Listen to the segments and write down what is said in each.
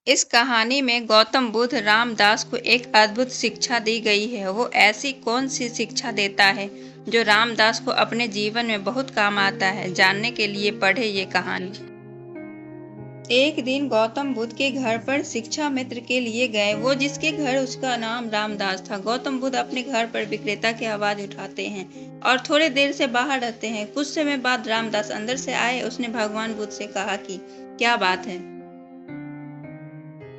इस कहानी में गौतम बुद्ध रामदास को एक अद्भुत शिक्षा दी गई है। वो ऐसी कौन सी शिक्षा देता है जो रामदास को अपने जीवन में बहुत काम आता है? जानने के लिए पढ़े ये कहानी। एक दिन गौतम बुद्ध के घर पर शिक्षा मित्र के लिए गए। वो जिसके घर उसका नाम रामदास था। गौतम बुद्ध अपने घर पर विक्रेता की आवाज उठाते हैं और थोड़े देर से बाहर रहते हैं। कुछ समय बाद रामदास अंदर से आए। उसने भगवान बुद्ध से कहा कि क्या बात है।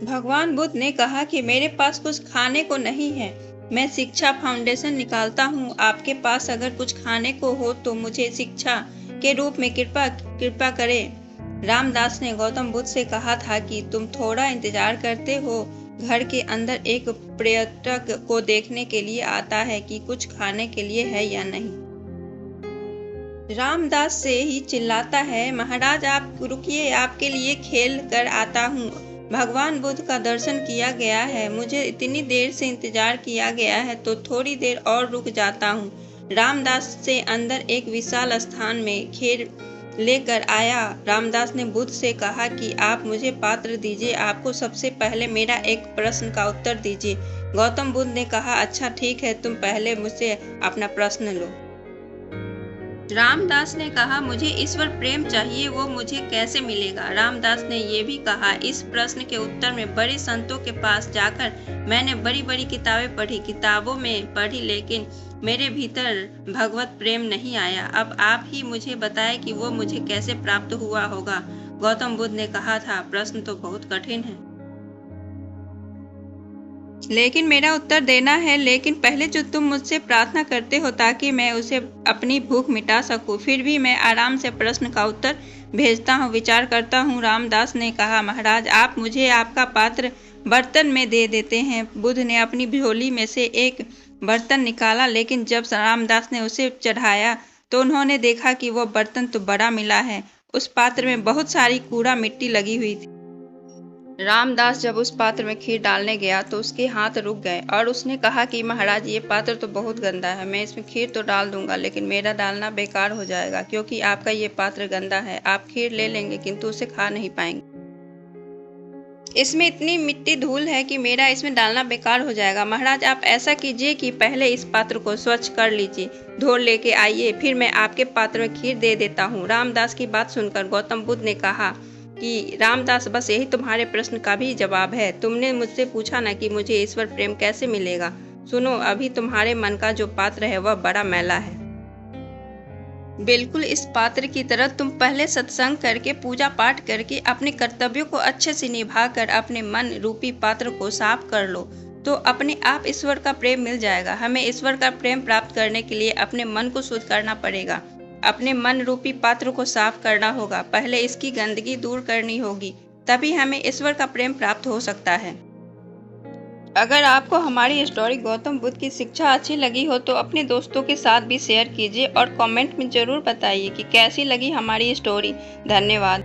भगवान बुद्ध ने कहा कि मेरे पास कुछ खाने को नहीं है। मैं शिक्षा फाउंडेशन निकालता हूँ। आपके पास अगर कुछ खाने को हो तो मुझे शिक्षा के रूप में कृपा कृपा करें। रामदास ने गौतम बुद्ध से कहा था कि तुम थोड़ा इंतजार करते हो। घर के अंदर एक पर्यटक को देखने के लिए आता है कि कुछ खाने के लिए है या नहीं। रामदास से ही चिल्लाता है, महाराज आप रुकिए, आपके लिए खेल कर आता हूँ। भगवान बुद्ध का दर्शन किया गया है। मुझे इतनी देर से इंतजार किया गया है तो थोड़ी देर और रुक जाता हूँ। रामदास से अंदर एक विशाल स्थान में खेर लेकर आया। रामदास ने बुद्ध से कहा कि आप मुझे पात्र दीजिए। आपको सबसे पहले मेरा एक प्रश्न का उत्तर दीजिए। गौतम बुद्ध ने कहा, अच्छा ठीक है, तुम पहले मुझसे अपना प्रश्न लो। रामदास ने कहा, मुझे ईश्वर प्रेम चाहिए, वो मुझे कैसे मिलेगा? रामदास ने ये भी कहा, इस प्रश्न के उत्तर में बड़े संतों के पास जाकर मैंने बड़ी बड़ी किताबें पढ़ी, किताबों में पढ़ी, लेकिन मेरे भीतर भगवत प्रेम नहीं आया। अब आप ही मुझे बताएं कि वो मुझे कैसे प्राप्त हुआ होगा। गौतम बुद्ध ने कहा था, प्रश्न तो बहुत कठिन है, लेकिन मेरा उत्तर देना है। लेकिन पहले जो तुम मुझसे प्रार्थना करते हो ताकि मैं उसे अपनी भूख मिटा सकूं, फिर भी मैं आराम से प्रश्न का उत्तर भेजता हूँ, विचार करता हूँ। रामदास ने कहा, महाराज आप मुझे आपका पात्र बर्तन में दे देते हैं। बुद्ध ने अपनी झोली में से एक बर्तन निकाला, लेकिन जब रामदास ने उसे चढ़ाया तो उन्होंने देखा कि वो बर्तन तो बड़ा मिला है। उस पात्र में बहुत सारी कूड़ा मिट्टी लगी हुई थी। रामदास जब उस पात्र में खीर डालने गया तो उसके हाथ रुक गए और उसने कहा कि महाराज ये पात्र तो बहुत गंदा है। मैं इसमें खीर तो डाल दूंगा, लेकिन मेरा डालना बेकार हो जाएगा क्योंकि आपका ये पात्र गंदा है। आप खीर ले लेंगे किंतु उसे खा नहीं पाएंगे। इसमें इतनी मिट्टी धूल है कि मेरा इसमें डालना बेकार हो जाएगा। महाराज आप ऐसा कीजिए कि पहले इस पात्र को स्वच्छ कर लीजिए, धो लेके आइए, फिर मैं आपके पात्र में खीर दे देता हूँ। रामदास की बात सुनकर गौतम बुद्ध ने कहा कि रामदास, बस यही तुम्हारे प्रश्न का भी जवाब है। तुमने मुझसे पूछा ना कि मुझे ईश्वर प्रेम कैसे मिलेगा। सुनो, अभी तुम्हारे मन का जो पात्र है वह बड़ा मैला है। बिल्कुल इस पात्र की तरह तुम पहले सत्संग करके, पूजा पाठ करके, अपने कर्तव्यों को अच्छे से निभा कर अपने मन रूपी पात्र को साफ कर लो तो अपने आप ईश्वर का प्रेम मिल जाएगा। हमें ईश्वर का प्रेम प्राप्त करने के लिए अपने मन को शुद्ध करना पड़ेगा। अपने मन रूपी पात्र को साफ करना होगा। पहले इसकी गंदगी दूर करनी होगी, तभी हमें ईश्वर का प्रेम प्राप्त हो सकता है। अगर आपको हमारी स्टोरी गौतम बुद्ध की शिक्षा अच्छी लगी हो तो अपने दोस्तों के साथ भी शेयर कीजिए और कमेंट में जरूर बताइए कि कैसी लगी हमारी स्टोरी। धन्यवाद।